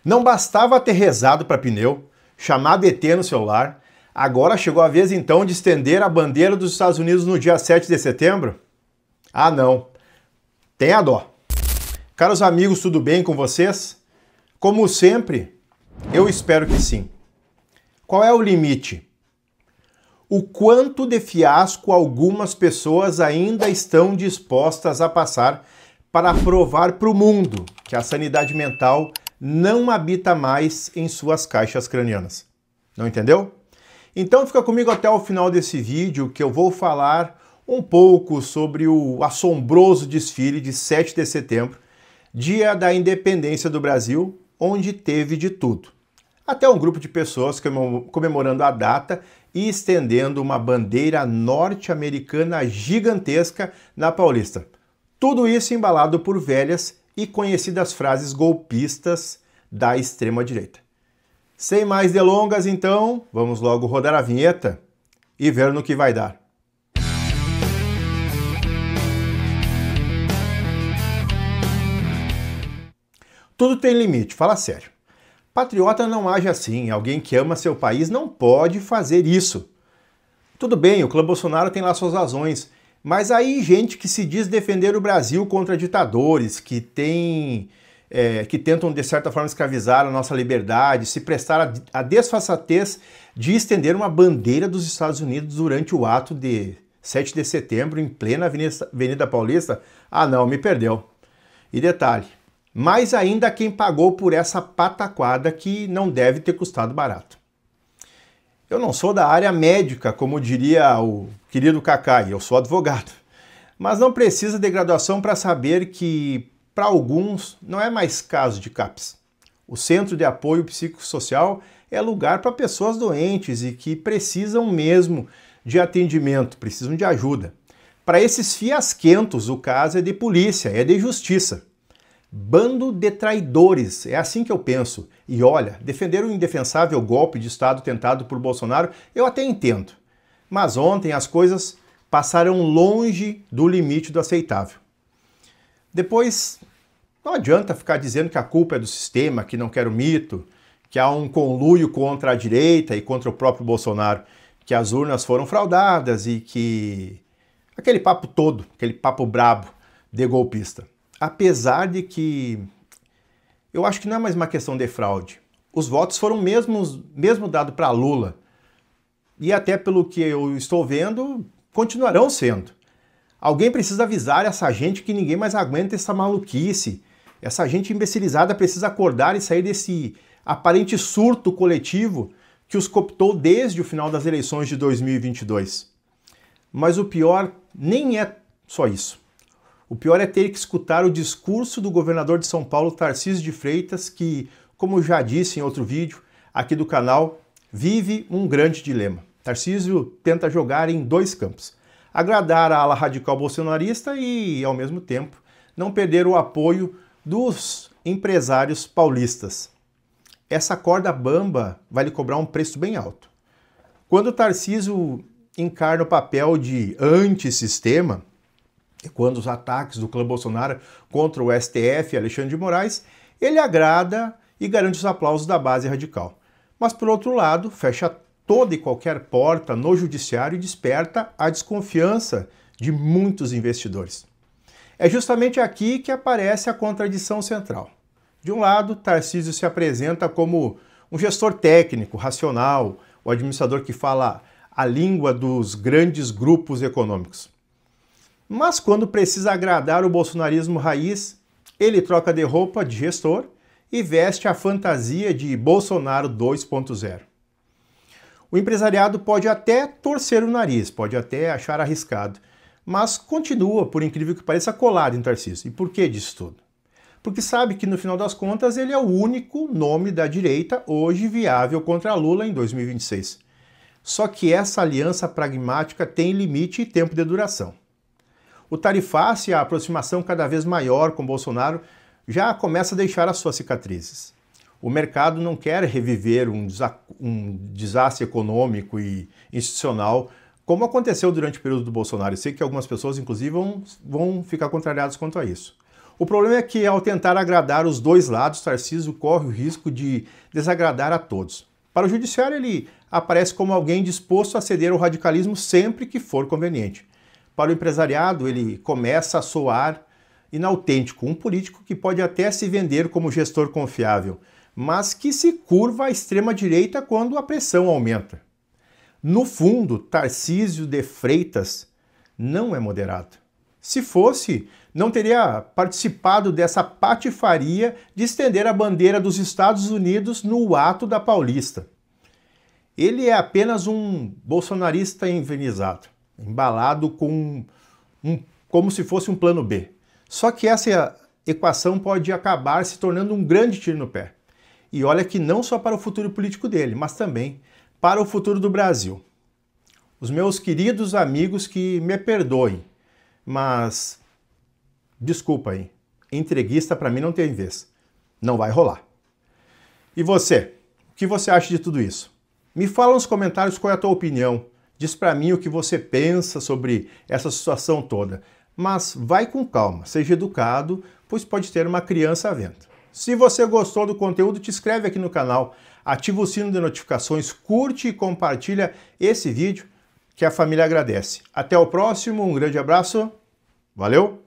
Não bastava ter rezado para pneu, chamado ET no celular, agora chegou a vez então de estender a bandeira dos Estados Unidos no dia 7 de setembro? Ah não, tenha dó. Caros amigos, tudo bem com vocês? Como sempre, eu espero que sim. Qual é o limite? O quanto de fiasco algumas pessoas ainda estão dispostas a passar para provar para o mundo que a sanidade mental não habita mais em suas caixas cranianas. Não entendeu? Então fica comigo até o final desse vídeo que eu vou falar um pouco sobre o assombroso desfile de 7 de setembro, dia da independência do Brasil, onde teve de tudo. Até um grupo de pessoas comemorando a data e estendendo uma bandeira norte-americana gigantesca na Paulista. Tudo isso embalado por velhas e conhecidas frases golpistas da extrema-direita. Sem mais delongas, então, vamos logo rodar a vinheta e ver no que vai dar. Tudo tem limite, fala sério. Patriota não age assim, alguém que ama seu país não pode fazer isso. Tudo bem, o clã Bolsonaro tem lá suas razões, mas aí gente que se diz defender o Brasil contra ditadores, que tentam de certa forma escravizar a nossa liberdade, se prestar a desfaçatez de estender uma bandeira dos Estados Unidos durante o ato de 7 de setembro em plena Avenida Paulista, ah não, me perdeu. E detalhe, mais ainda quem pagou por essa pataquada que não deve ter custado barato. Eu não sou da área médica, como diria o querido Cacai, eu sou advogado. Mas não precisa de graduação para saber que, para alguns, não é mais caso de CAPS. O Centro de Apoio Psicossocial é lugar para pessoas doentes e que precisam mesmo de atendimento, precisam de ajuda. Para esses fiasquentos, o caso é de polícia, é de justiça. Bando de traidores, é assim que eu penso. E olha, defender o indefensável golpe de Estado tentado por Bolsonaro, eu até entendo. Mas ontem as coisas passaram longe do limite do aceitável. Depois, não adianta ficar dizendo que a culpa é do sistema, que não quer o mito, que há um conluio contra a direita e contra o próprio Bolsonaro, que as urnas foram fraudadas e que... aquele papo todo, aquele papo brabo de golpista. Apesar de que eu acho que não é mais uma questão de fraude. Os votos foram mesmo dados para Lula. E até pelo que eu estou vendo, continuarão sendo. Alguém precisa avisar essa gente que ninguém mais aguenta essa maluquice. Essa gente imbecilizada precisa acordar e sair desse aparente surto coletivo que os cooptou desde o final das eleições de 2022. Mas o pior nem é só isso. O pior é ter que escutar o discurso do governador de São Paulo, Tarcísio de Freitas, que, como já disse em outro vídeo aqui do canal, vive um grande dilema. Tarcísio tenta jogar em dois campos: agradar a ala radical bolsonarista e, ao mesmo tempo, não perder o apoio dos empresários paulistas. Essa corda bamba vai lhe cobrar um preço bem alto. Quando Tarcísio encarna o papel de antissistema, quando os ataques do clã Bolsonaro contra o STF e Alexandre de Moraes, ele agrada e garante os aplausos da base radical. Mas, por outro lado, fecha toda e qualquer porta no judiciário e desperta a desconfiança de muitos investidores. É justamente aqui que aparece a contradição central. De um lado, Tarcísio se apresenta como um gestor técnico, racional, o administrador que fala a língua dos grandes grupos econômicos. Mas quando precisa agradar o bolsonarismo raiz, ele troca de roupa de gestor e veste a fantasia de Bolsonaro 2.0. O empresariado pode até torcer o nariz, pode até achar arriscado, mas continua, por incrível que pareça, colado em Tarcísio. E por que disso tudo? Porque sabe que no final das contas ele é o único nome da direita hoje viável contra Lula em 2026. Só que essa aliança pragmática tem limite e tempo de duração. O tarifaço e a aproximação cada vez maior com Bolsonaro já começa a deixar as suas cicatrizes. O mercado não quer reviver um desastre econômico e institucional como aconteceu durante o período do Bolsonaro. Eu sei que algumas pessoas, inclusive, vão ficar contrariadas quanto a isso. O problema é que, ao tentar agradar os dois lados, Tarcísio corre o risco de desagradar a todos. Para o judiciário, ele aparece como alguém disposto a ceder ao radicalismo sempre que for conveniente. Para o empresariado, ele começa a soar inautêntico, um político que pode até se vender como gestor confiável, mas que se curva à extrema-direita quando a pressão aumenta. No fundo, Tarcísio de Freitas não é moderado. Se fosse, não teria participado dessa patifaria de estender a bandeira dos Estados Unidos no ato da Paulista. Ele é apenas um bolsonarista envernizado, embalado como se fosse um plano B. Só que essa equação pode acabar se tornando um grande tiro no pé. E olha que não só para o futuro político dele, mas também para o futuro do Brasil. Os meus queridos amigos que me perdoem, mas desculpa aí, entreguista para mim não tem vez. Não vai rolar. E você? O que você acha de tudo isso? Me fala nos comentários qual é a tua opinião. Diz para mim o que você pensa sobre essa situação toda. Mas vai com calma, seja educado, pois pode ter uma criança à venda. Se você gostou do conteúdo, te inscreve aqui no canal, ativa o sino de notificações, curte e compartilha esse vídeo que a família agradece. Até o próximo, um grande abraço, valeu!